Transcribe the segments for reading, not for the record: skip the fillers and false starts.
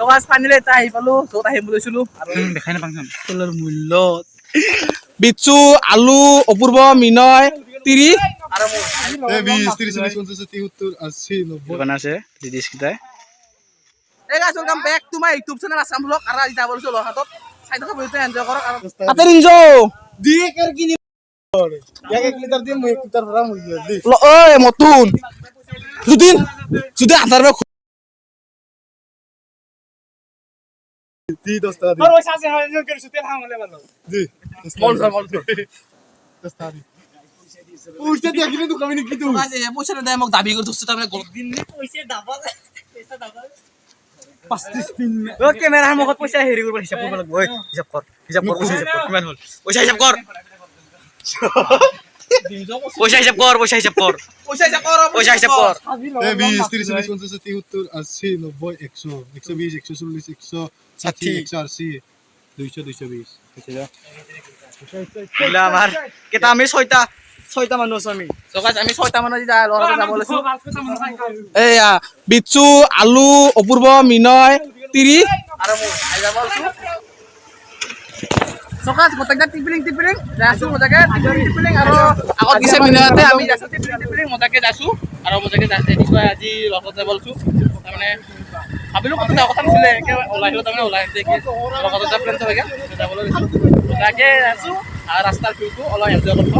Guys finally এটা আহি পালো য'ত আহিম বুলি লৈছিলো আৰু দেখাই নাপাংচোন তেলৰ মূল্য বিচ্ছু আলু অপূৰ্ব মিনয় 30 আৰু 20 30 40 50 70 80 90 বনাইছে দিদিস কিটাই এই guys welcome back to my YouTube channel Assam blog আৰু আজি যাব লৈছো লহাটত চাই থকা ভিডিওটো এনজয় কৰক আৰু তাতে ৰিঞ্জো দি কৰ কিনি এক লিটাৰ দি মই 1 লিটাৰ ভৰা মই দি ঐ মতুন যদি আধাৰ দি 10 টাকা দি আৰু পইচা আছে হয় কৰিছো তেল হামলে ভালো দি মল 10 টাকা দি পইচা দি কিনে তো কামি নি কি তো পইচা নাই মোক দাবী কৰি থৈছে তাৰমানে গলত দিন পইচা ডাবল 35 পিন ও কেমেৰাৰ মুখত পইচা হেৰি কৰিব হিচাপ কৰিব লাগিব ঐ হিচাপ কৰ কিমান হ'ল পইচা হিচাপ কৰ পইচা হিচাপ কৰ 20 30 40 50 70 80 90 100 120 140 160 180 200 220 এলা আমাৰ কেটা আমি ছয়টা মানুহ আছো আমি গাইস আমি ছয়টা মানুহ আজি লৰাটো যাব লৈছো এয়া বিচ্ছু আলু অপূৰ্ব মিনয় 30 আৰু মই আই যাব লৈছো গাইস মজাকে টিপিলিং যাইছো মজাকে টিপিলিং আৰু আগত গিছে মিনয়তে আমি যাইছো টিপিলিং মজাকে যাইছো আৰু মজাকে দেখুৱাই আজি লগত যাব লৈছো তাৰমানে ভাবিলো কথা নাছিলে ওলাইলো তাৰমানে ওলাইছে কি লগত এটা প্লেন থাকে যাবলৈ লৈছো মজাকে যাইছো আৰু ৰাস্তাৰ ভিউটো অলপ এনজয় কৰব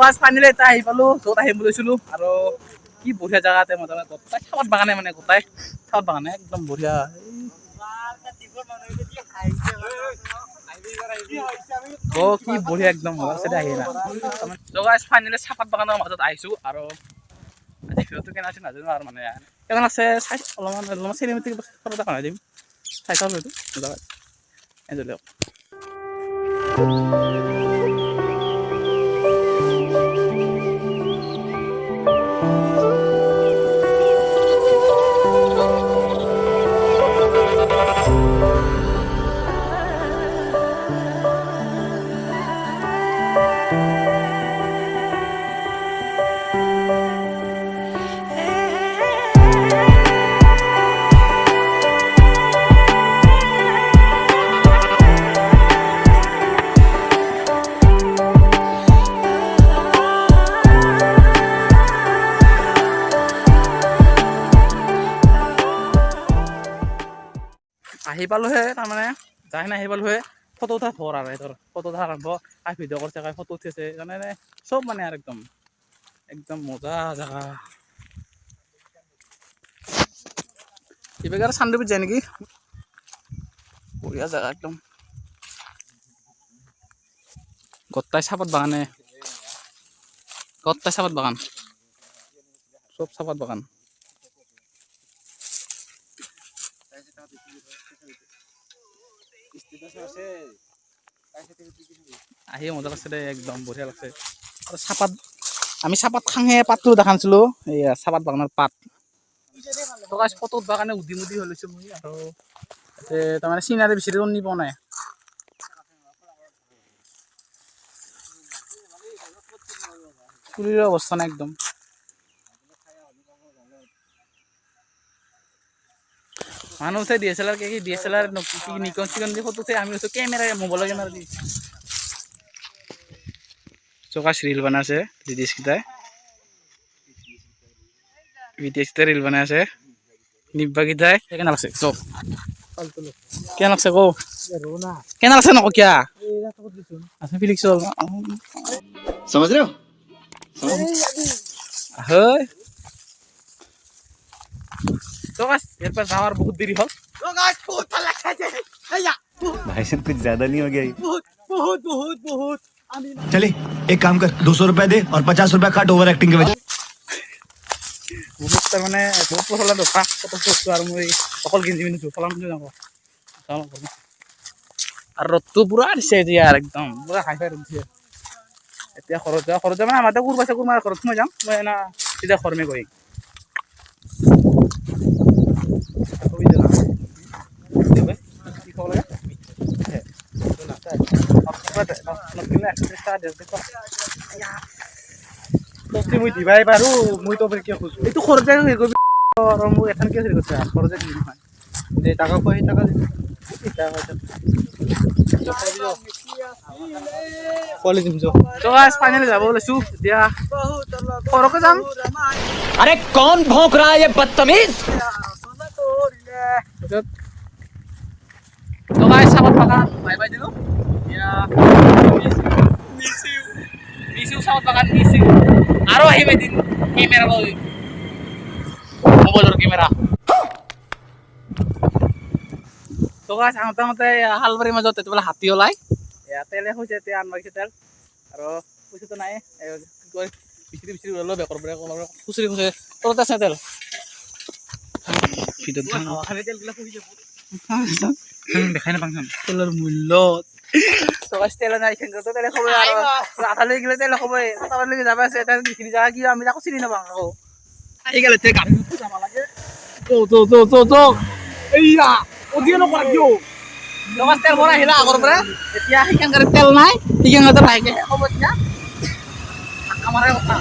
গাইস ফাইনালি এটা আহি পালো য'ত আহিম বুলি লৈছিলো আৰু কি বঢ়িয়া জায়গাতে মজা গোটাই চাহত বাগানে মানে গোটাই চাহত বাগানে একদম বঢ়িয়া কি বঢ়িয়া একদম মজা আছে আহি না গাইস ফাইনালি চাহপাত বাগানৰ মাজত আহিছো আৰু আজি ভিডিওটো কেনে আছে নাজানো আৰু মানে কেনে আছে চাই অলপমান চিনেমেটিক ফটো বনাই দিম চাই চাওঁ এইটো মজা এনজয় লওক আহি পালোহে তাৰমানে যাই আহি পালোহে ফটো উঠা ভৰ আৰু ধৰ ফটো উঠা আৰম্ভ আৰু ভিডিঅ' কৰিছে ফটো উঠিছে জানে চব মানে আৰু একদম মজা জাগা ইবেগাৰ চান্দুবিত যায় নেকি বঢ়িয়া জাগা একদম গোটাই চাহপাত বাগানে গোটাই চাহপাত বাগান চব চাহপাত বাগান আহি মজা লাগছে দে একদম বঢ়িয়া লাগছে আৰু চাহপাত আমি চাহপাত খাঙে পাতটো দেখা নাছিলো এইয়া চাহপাত বাগানৰ পাত ফটো উঠবৰ কাৰণে উদি হৈ লৈছো মই আৰু তাৰমানে চিনাৰী বিচাৰি নি পোৱা নাই চুলিৰ অৱস্থা নাই একদম মানুহ উঠে DSLR DSLR নিকন চিকন দি ফটো উঠে আমি উঠো ক্যামেরা মোবাইল ক্যামেরা দি চোকা রিল বানাছে দিদিস কিটাই ভিডিওতে রিল বানাছে নিব্বা কিটাই কেনে লাগছে চোক কেন লাগছে কো रोना কেন লাগছে নকো কিয়া ए ना तो दिसुन আছে ফিলিক্স চল समझ रहे हो হয় তো গাছ এরপর যাওয়ার বহুত দেরি হল भाई साहब कुछ ज्यादा नहीं हो गया ये? बहुत चले एक काम कर 200 रुपए दे और 50 रुपए काट ओवर एक्टिंग के वजह বহুত তাৰ মানে বহুত পচলা দোকা কত বস্তু আৰু মই অকল গেঞ্জি পিন্ধিছো ফলাম যাব আৰু ৰ'দটো পুৰা দিছে এতিয়া আৰু একদম পুৰা হাই ফাই দিছে এতিয়া খৰচ যাব মানে আমাৰ কুৰ পাইছে কুৰ মাৰ ঘৰত সোমাই যাম মই না চিধা খৰমে গৈ কি খাব লাগে तो मुई दिबाई पारू मुई तो फिर क्या खुश এইটো খৰচে হেৰি কৰিবি আৰু মোক এখন কিয় হেৰি কৰিছে খৰচে দিবি নহয় दे टाका को ही टाका दे कॉलेज में जो তো গাইছ ফাইনেলি যাব ওলাইছো এতিয়া সৰহকে যাম अरे कौन भौंक रहा है ये बदतमीज তো গাইছ চাবত বাগান বাই বাই দিলো এতিয়া মিছিউ চাবত বাগান মিছিউ আৰু আহিব এদিন কেমেৰা লৈ মোবাইলৰ কেমেৰা তো গাইছ আহোঁতে হালবাৰীৰ মাজত তেতিয়া হাতী ওলাই তেলে হৈছে এতিয়া আনবাৰিছে তেল আৰু পইচাটো নাই কি কয় বিচৰি ওলালো বেকৰ পৰা খুচৰি তলতে আছে তেল ভিতৰত खाली तेल गिला खुशी দেখাই নাপাংচোন তেলৰ মূল্য সবাই তেল নাই সেংগতো তেলে খবই আৰু আঠালৈ গেলে তেল খবই তাবাৰলৈকে যাবা আছে এটা যিখিনি জায়গা কি আমি তাকো চিনি নাপাওঁ আকৌ আহি গেলে তে গাড়ী যাব লাগে তো এইয়া অডিও নকৰা কিয় লগত তেল ভৰাই আহিলা আগৰ পৰা এতিয়া সেইখন গাড়ীত তেল নাই সেইখন গাড়ীত লাহেকে হ'ব এতিয়া আমাৰে কথা